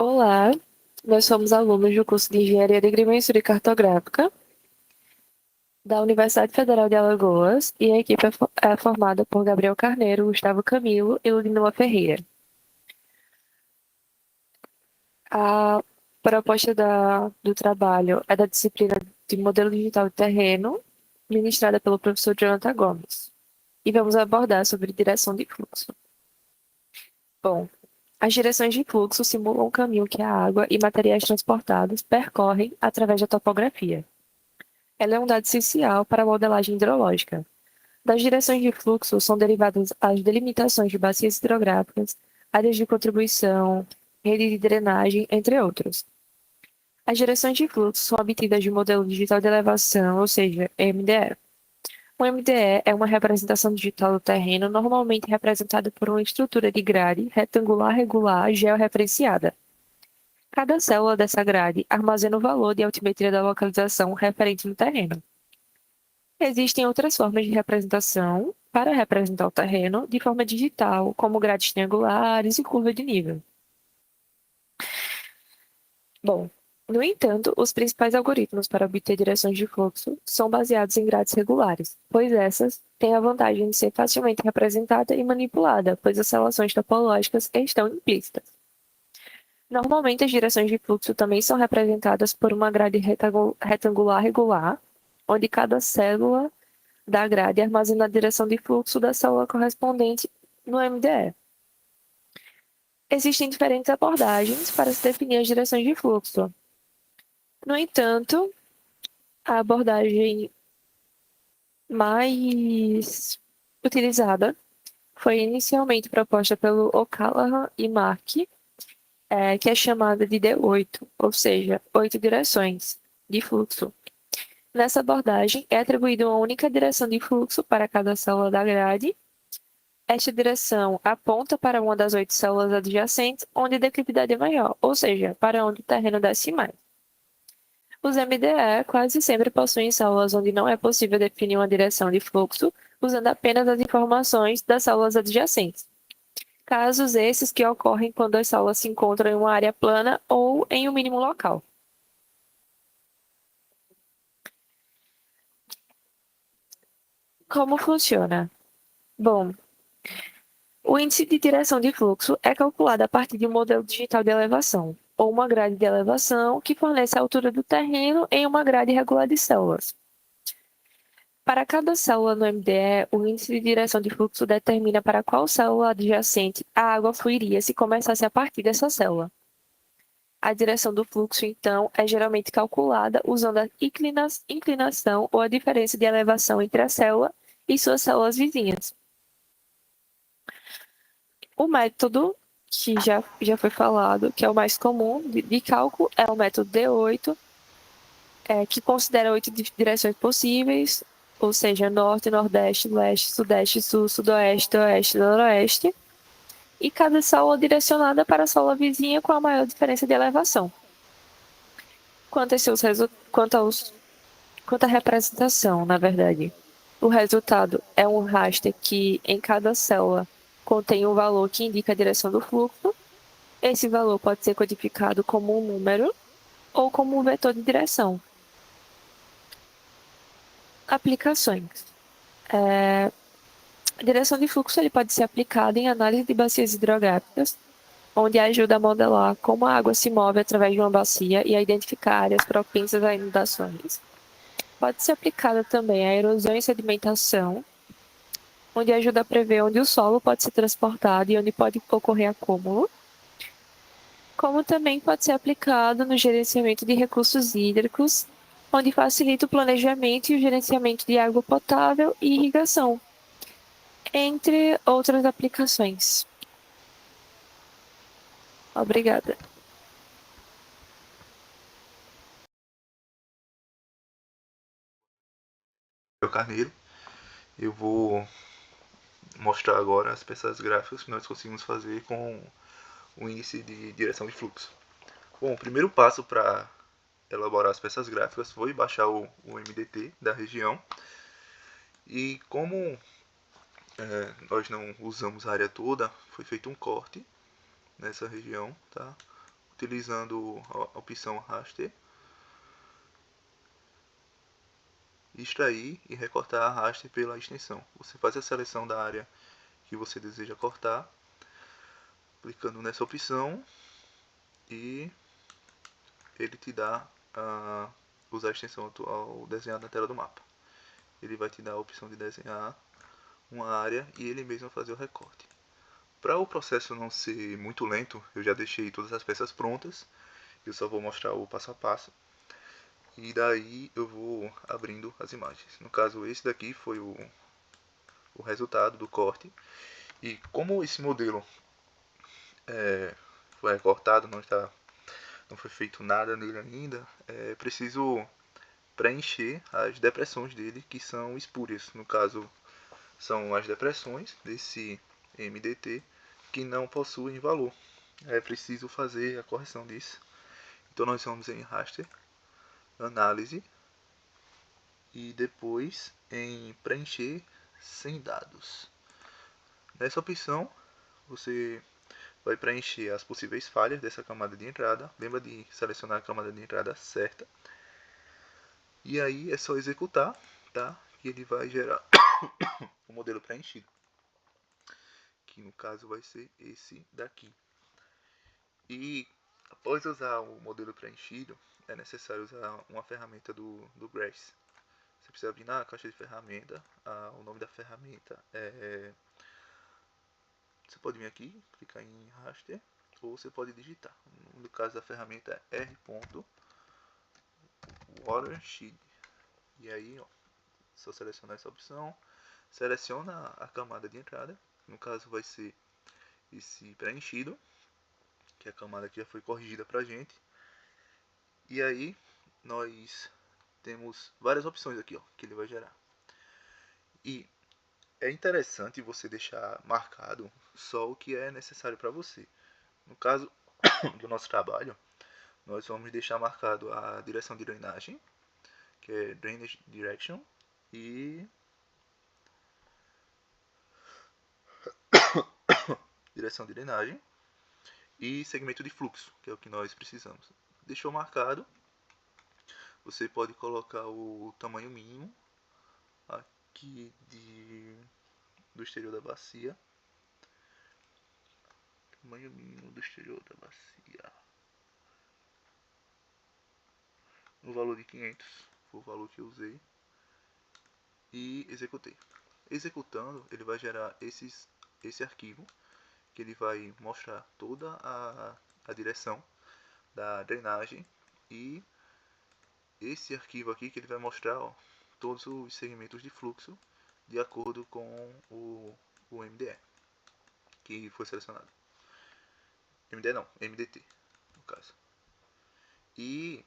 Olá, nós somos alunos do curso de Engenharia de Agrimensura e Cartográfica da Universidade Federal de Alagoas e a equipe é formada por Gabriel Carneiro, Gustavo Camilo e Ludmila Ferreira. A proposta do trabalho é da disciplina de Modelo Digital de Terreno, ministrada pelo professor Jonathan Gomes, e vamos abordar sobre direção de fluxo. Bom, as direções de fluxo simulam o caminho que a água e materiais transportados percorrem através da topografia. Ela é um dado essencial para a modelagem hidrológica. Das direções de fluxo são derivadas as delimitações de bacias hidrográficas, áreas de contribuição, rede de drenagem, entre outros. As direções de fluxo são obtidas de modelo digital de elevação, ou seja, MDE. O MDE é uma representação digital do terreno, normalmente representada por uma estrutura de grade retangular regular georreferenciada. Cada célula dessa grade armazena o valor de altimetria da localização referente no terreno. Existem outras formas de representação para representar o terreno de forma digital, como grades triangulares e curva de nível. Bom, no entanto, os principais algoritmos para obter direções de fluxo são baseados em grades regulares, pois essas têm a vantagem de ser facilmente representada e manipulada, pois as relações topológicas estão implícitas. Normalmente, as direções de fluxo também são representadas por uma grade retangular regular, onde cada célula da grade armazena a direção de fluxo da célula correspondente no MDE. Existem diferentes abordagens para se definir as direções de fluxo. No entanto, a abordagem mais utilizada foi inicialmente proposta pelo O'Callaghan e Mark, que é chamada de D8, ou seja, 8 direções de fluxo. Nessa abordagem, é atribuída uma única direção de fluxo para cada célula da grade. Esta direção aponta para uma das 8 células adjacentes, onde a declividade é maior, ou seja, para onde o terreno desce mais. Os MDE quase sempre possuem células onde não é possível definir uma direção de fluxo usando apenas as informações das células adjacentes. Casos esses que ocorrem quando as células se encontram em uma área plana ou em um mínimo local. Como funciona? Bom, o índice de direção de fluxo é calculado a partir de um modelo digital de elevação, ou uma grade de elevação que fornece a altura do terreno em uma grade regular de células. Para cada célula no MDE, o índice de direção de fluxo determina para qual célula adjacente a água fluiria se começasse a partir dessa célula. A direção do fluxo, então, é geralmente calculada usando a inclinação ou a diferença de elevação entre a célula e suas células vizinhas. O método, que já foi falado, que é o mais comum de cálculo, é o método D8, que considera 8 direções possíveis, ou seja, norte, nordeste, leste, sudeste, sul, sudoeste, oeste, noroeste, e cada célula direcionada para a célula vizinha com a maior diferença de elevação. Quanto à representação, na verdade, o resultado é um raster que, em cada célula, contém um valor que indica a direção do fluxo. Esse valor pode ser codificado como um número ou como um vetor de direção. Aplicações. A direção de fluxo ele pode ser aplicada em análise de bacias hidrográficas, onde ajuda a modelar como a água se move através de uma bacia e a identificar áreas propensas a inundações. Pode ser aplicada também à erosão e sedimentação, onde ajuda a prever onde o solo pode ser transportado e onde pode ocorrer acúmulo. Como também pode ser aplicado no gerenciamento de recursos hídricos, onde facilita o planejamento e o gerenciamento de água potável e irrigação, entre outras aplicações. Obrigada. Meu Carneiro. Eu vou mostrar agora as peças gráficas que nós conseguimos fazer com o índice de direção de fluxo. Bom, o primeiro passo para elaborar as peças gráficas foi baixar o MDT da região. E como nós não usamos a área toda, foi feito um corte nessa região, tá? utilizando a opção raster, extrair e recortar a raster pela extensão. Você faz a seleção da área que você deseja cortar, clicando nessa opção, e ele te dá usar a extensão atual desenhada na tela do mapa. Ele vai te dar a opção de desenhar uma área e ele mesmo fazer o recorte. Para o processo não ser muito lento, eu já deixei todas as peças prontas. Eu só vou mostrar o passo a passo. E daí eu vou abrindo as imagens. No caso, esse daqui foi o resultado do corte. E como esse modelo foi recortado, não foi feito nada nele ainda, é preciso preencher as depressões dele, que são espúrias. No caso, são as depressões desse MDT que não possuem valor. É preciso fazer a correção disso. Então nós vamos em raster, análise e depois em preencher sem dados. Nessa opção você vai preencher as possíveis falhas dessa camada de entrada. Lembra de selecionar a camada de entrada certa. E aí é só executar, tá? Que ele vai gerar o modelo preenchido, que no caso vai ser esse daqui. E após usar o modelo preenchido, é necessário usar uma ferramenta do Grace. Você precisa vir na caixa de ferramenta, o nome da ferramenta você pode vir aqui, clicar em raster, ou você pode digitar. No caso da ferramenta é r.watershed. E aí, ó, só selecionar essa opção, seleciona a camada de entrada, no caso vai ser esse preenchido, que é a camada que já foi corrigida pra gente. E aí nós temos várias opções aqui, ó, que ele vai gerar. E é interessante você deixar marcado só o que é necessário para você. No caso do nosso trabalho, nós vamos deixar marcado a direção de drenagem, que é Drainage Direction, e direção de drenagem e segmento de fluxo, que é o que nós precisamos. Deixou marcado, você pode colocar o tamanho mínimo aqui do exterior da bacia. Tamanho mínimo do exterior da bacia. No valor de 500, foi o valor que eu usei. E executei. Executando, ele vai gerar esse arquivo, que ele vai mostrar toda a direção da drenagem, e esse arquivo aqui que ele vai mostrar, ó, todos os segmentos de fluxo de acordo com o MDE que foi selecionado. MDE não, MDT no caso. E